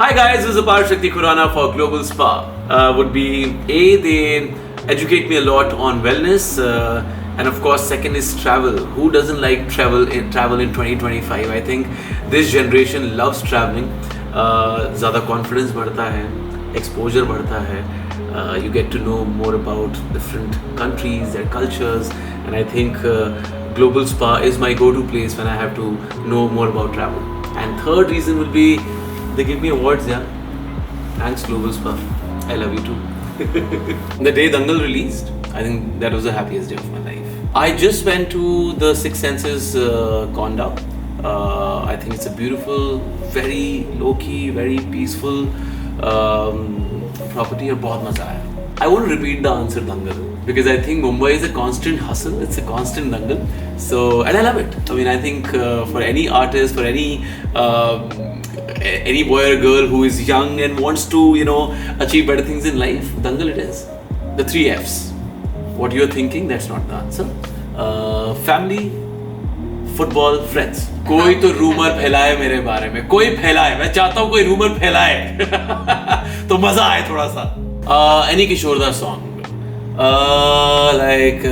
Hi guys, this is Apar Shakti Khurana for Global Spa. Would be they educate me a lot on wellness, and of course, second is travel. Who doesn't like travel in 2025? I think this generation loves traveling. ज़्यादा confidence बढ़ता है, exposure बढ़ता है. You get to know more about different countries, their cultures, and I think Global Spa is my go-to place when I have to know more about travel. And third reason will be they give me awards, yeah. Thanks, Global Spa. I love you too. The day Dangal released, I think that was the happiest day of my life. I just went to the Six Senses Konda. I think it's a beautiful, very low-key, very peaceful property. और बहुत मजा आया. I won't repeat the answer Dangal because I think Mumbai is a constant hustle. It's a constant Dangal. So, and I love it. I mean, I think for any artist, for any boy or girl who is young and wants to, achieve better things in life, Dangal it is. The 3 F's. What you're thinking, that's not the answer. Family, football, friends. कोई तो rumour फैलाए मेरे बारे में, कोई फैलाए. मैं चाहता हूँ कोई रूमर फैलाए तो मजा आए थोड़ा सा. Any किशोरदा song, like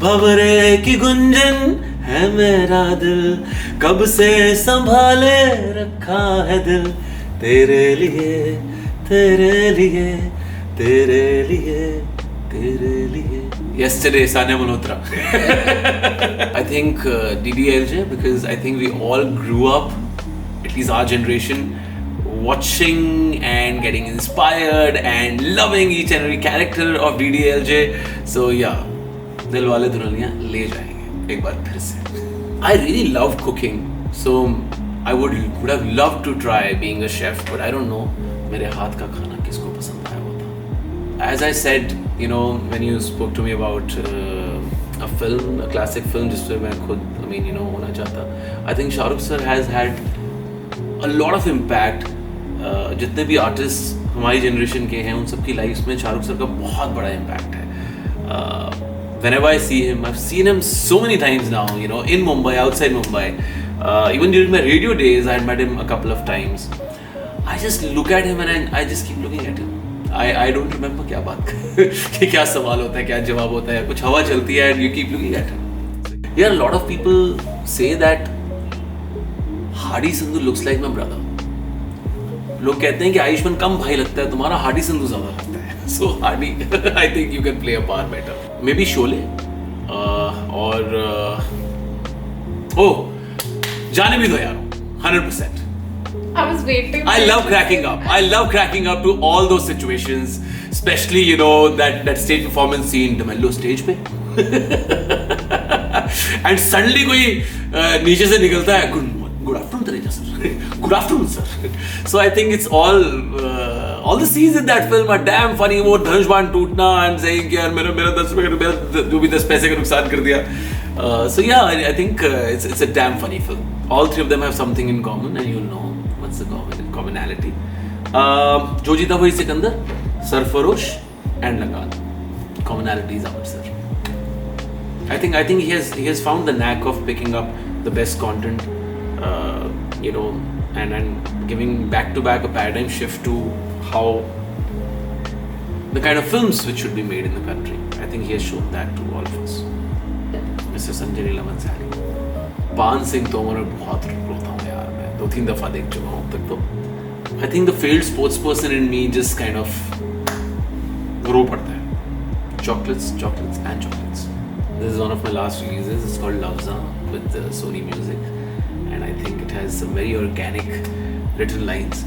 भंवरे की गुंजन है मेरा दिल, कब से संभाले रखा है दिल, तेरे लिए तेरे लिए तेरे लिए तेरे लिए. Yesterday, Sanya Malhotra. I think DDLJ, because I think we all grew up, at least our generation, watching and getting inspired and loving each and every character of DDLJ. So yeah, Dilwale Dulhaniya Le Jayenge ek baar phir se. I really love cooking, so I would have loved to try being a chef, but I don't know मेरे हाथ का खाना किसको पसंद आया होता. As I said, when you spoke to me about a film, a classic film जिसपे मैं खुद होना चाहता, I think Shahrukh sir has had a lot of impact. जितने भी आर्टिस्ट हमारी जनरेशन के हैं उन सबकी लाइफ में शाहरुख सर का बहुत बड़ा इम्पैक्ट है. Whenever I see him, I've seen him so many times now, in Mumbai, outside Mumbai. Even during my radio days, I had met him a couple of times. I just look at him and I just keep looking at him. I don't remember क्या बात कि क्या सवाल होता है, क्या जवाब होता है, कुछ हवा चलती है and you keep looking at him. Yeah, a lot of people say that Hardy Sandhu looks like my brother. लोग कहते हैं कि आयुष्मान कम भाई लगता है तुम्हारा, हार्डी संधू ज्यादा लगता है. So Hardy, I think you can play a part better. Maybe Sholay और जाने भी दो यार 100%. I was waiting. I love cracking up. I love cracking up to all those situations, especially that stage performance scene. डमेलो stage पे and suddenly कोई नीचे से निकलता है, good afternoon Tareja sir. Good afternoon sir. So I think it's all the scenes in that film are damn funny. वो धनुष बाण टूटना and saying कि यार मेरा 10 रुपए का जो भी 10 पैसे का नुकसान कर दिया. So yeah, I think it's a damn funny film. All 3 of them have something in common, and you'll know what's the commonality. जो जीता वही सिकंदर, सरफरोश and लगान. Commonalities are sir. I think he has found the knack of picking up the best content, and giving back to back a paradigm shift to how the kind of films which should be made in the country. I think he has shown that to all of us. Mr. Sanjay Leela Bhansali, पान सिंह तोमर में बहुत रोता हूँ यार मैं, 2-3 दफा देख चुका हूँ तक तो. I think the failed sports person in me just kind of grow पड़ता है. Chocolates and chocolates. This is one of my last releases. It's called Lafza with Sony Music, and I think it has some very organic written lines.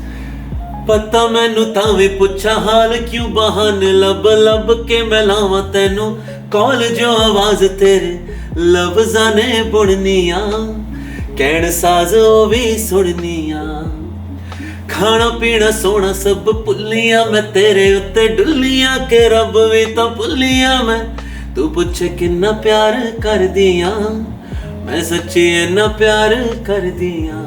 पता मैनू तावी पुछा हाल क्यों बहाने लब के मैं लावां तैनू कॉल जो आवाज तेरे लफ्ज़ां ने बुननियां कहण साज ओ भी सुननियां खाना पीना सोना सब भुल्लियां मैं तेरे उत्ते डुल्लियां के रब भी तां भुल्लियां मैं तू पुछे किन्ना प्यार कर दियां मैं सच्ची इन्ना प्यार कर दियां.